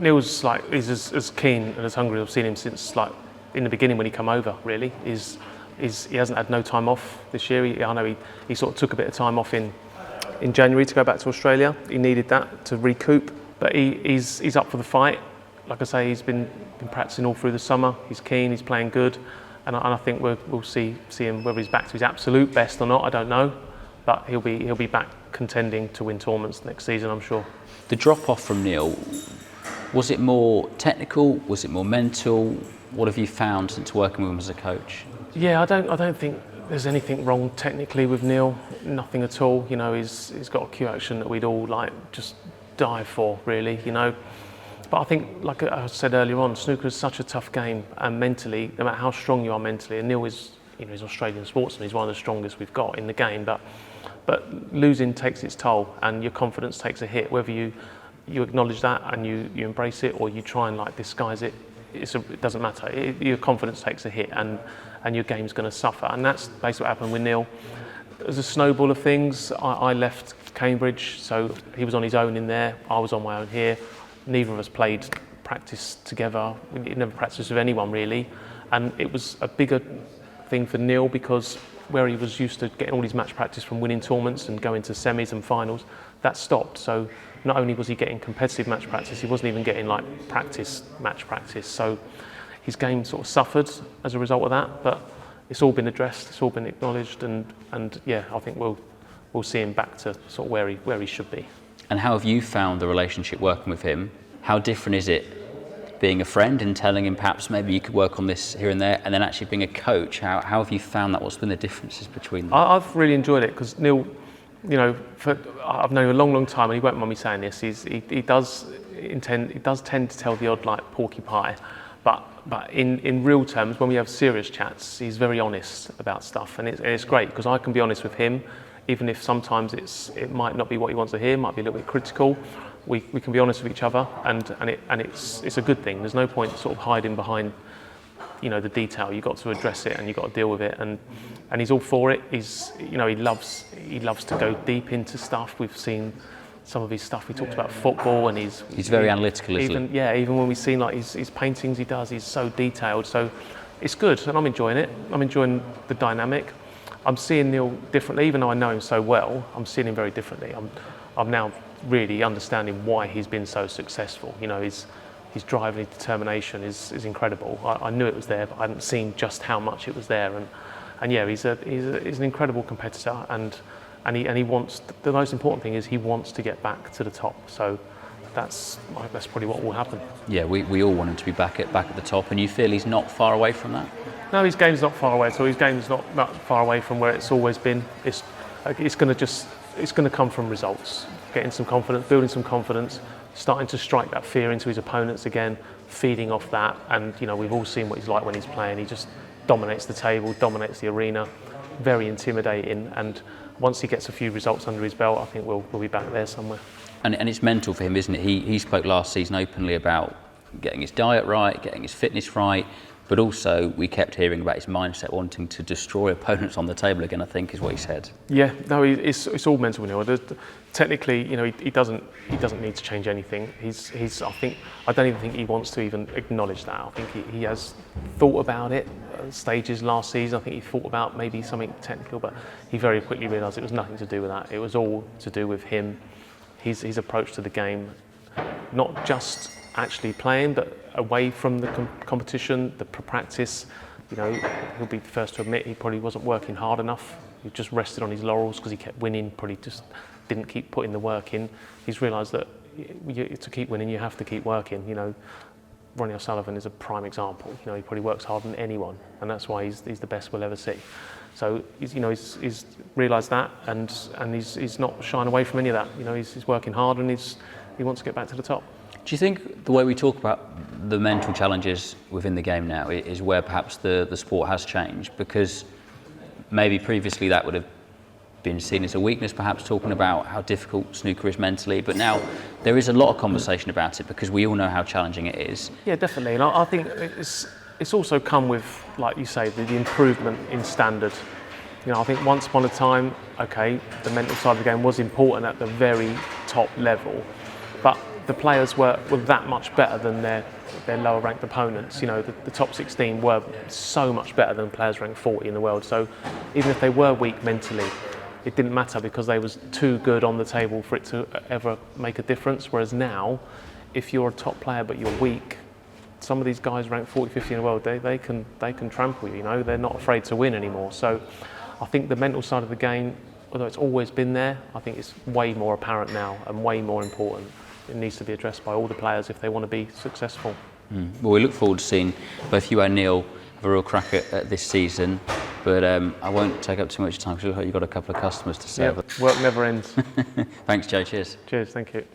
Neil's he's as keen and as hungry as I've seen him since in the beginning when he came over. Really, he hasn't had no time off this year. I know he sort of took a bit of time off in January to go back to Australia. He needed that to recoup, but he's up for the fight. Like I say, he's been practicing all through the summer. He's keen. He's playing good, and I think we'll see him, whether he's back to his absolute best or not. I don't know, but he'll be back contending to win tournaments next season, I'm sure. The drop off from Neil, was it more technical? Was it more mental? What have you found since working with him as a coach? Yeah, I don't think there's anything wrong technically with Neil. Nothing at all. You know, he's got a cue action that we'd all just die for, really. You know, but I think, like I said earlier on, snooker is such a tough game, and mentally, no matter how strong you are mentally, and Neil is, he's Australian sportsman. He's one of the strongest we've got in the game, but losing takes its toll, and your confidence takes a hit. Whether you acknowledge that and you embrace it, or you try and disguise it, it doesn't matter. Your confidence takes a hit, and your game's going to suffer. And that's basically what happened with Neil. As a snowball of things, I left Cambridge, so he was on his own in there. I was on my own here. Neither of us practiced together. We never practiced with anyone really, and it was a bigger thing for Neil because where he was used to getting all his match practice from winning tournaments and going to semis and finals, that stopped. So not only was he getting competitive match practice, he wasn't even getting match practice. So his game sort of suffered as a result of that, but it's all been addressed, it's all been acknowledged, and yeah, I think we'll see him back to sort of where he should be. And how have you found the relationship working with him? How different is it being a friend and telling him perhaps maybe you could work on this here and there, and then actually being a coach? How have you found that? What's been the differences between them? I've really enjoyed it because Neil, I've known him a long time, and he won't mind me saying this. He does tend to tell the odd porky pie, but in real terms, when we have serious chats, he's very honest about stuff, and it's great because I can be honest with him, even if sometimes it might not be what he wants to hear, might be a little bit critical. We can be honest with each other, and it's a good thing. There's no point sort of hiding behind the detail. You've got to address it and you've got to deal with it, and he's all for it. He loves to go deep into stuff. We've seen some of his stuff. He talks about football, and he's very analytical, isn't he? Yeah, even when we've seen his paintings he does, he's so detailed. So it's good, and I'm enjoying it. I'm enjoying the dynamic. I'm seeing Neil differently, even though I know him so well. I'm seeing him very differently. I'm now really understanding why he's been so successful. His drive and his determination is incredible. I knew it was there, but I hadn't seen just how much it was there. And yeah, he's an incredible competitor, and he wants. The most important thing is he wants to get back to the top. So that's probably what will happen. Yeah, we all want him to be back at the top, and you feel he's not far away from that? No, his game's not far away at all. His game's not far away from where it's always been. It's going to come from results, getting some confidence, building some confidence, starting to strike that fear into his opponents again, feeding off that. And we've all seen what he's like when he's playing. He just dominates the table, dominates the arena, very intimidating. And once he gets a few results under his belt, I think we'll be back there somewhere. And it's mental for him, isn't it? He spoke last season openly about getting his diet right, getting his fitness right, but also we kept hearing about his mindset wanting to destroy opponents on the table again, I think is what he said. Yeah, no, it's all mental now. Technically, he doesn't need to change anything. I don't even think he wants to even acknowledge that. I think he has thought about it at stages last season. I think he thought about maybe something technical, but he very quickly realised it was nothing to do with that. It was all to do with him, his approach to the game, not just actually playing, but away from the competition, the practice. He'll be the first to admit he probably wasn't working hard enough. He just rested on his laurels because he kept winning, probably just didn't keep putting the work in. He's realised that to keep winning, you have to keep working. Ronnie O'Sullivan is a prime example. He probably works harder than anyone, and that's why he's the best we'll ever see. So he's realised that, and he's not shying away from any of that. He's working hard, and he wants to get back to the top. Do you think the way we talk about the mental challenges within the game now is where perhaps the sport has changed? Because maybe previously that would have been seen as a weakness, perhaps talking about how difficult snooker is mentally, but now there is a lot of conversation about it because we all know how challenging it is. Yeah, definitely, and I think it's also come with, like you say, the improvement in standard. I think once upon a time, okay, the mental side of the game was important at the very top level, but the players were that much better than their lower ranked opponents. You know, the top 16 were so much better than players ranked 40 in the world. So even if they were weak mentally, it didn't matter because they was too good on the table for it to ever make a difference. Whereas now, if you're a top player but you're weak, some of these guys ranked 40, 50 in the world, they can trample you. You know, they're not afraid to win anymore. So I think the mental side of the game, although it's always been there, I think it's way more apparent now and way more important. It needs to be addressed by all the players if they want to be successful. Well, we look forward to seeing both you and Neil have a real crack at this season, but I won't take up too much time because you've got a couple of customers to serve. Yep, work never ends. Thanks, Joe. Cheers. Cheers, thank you.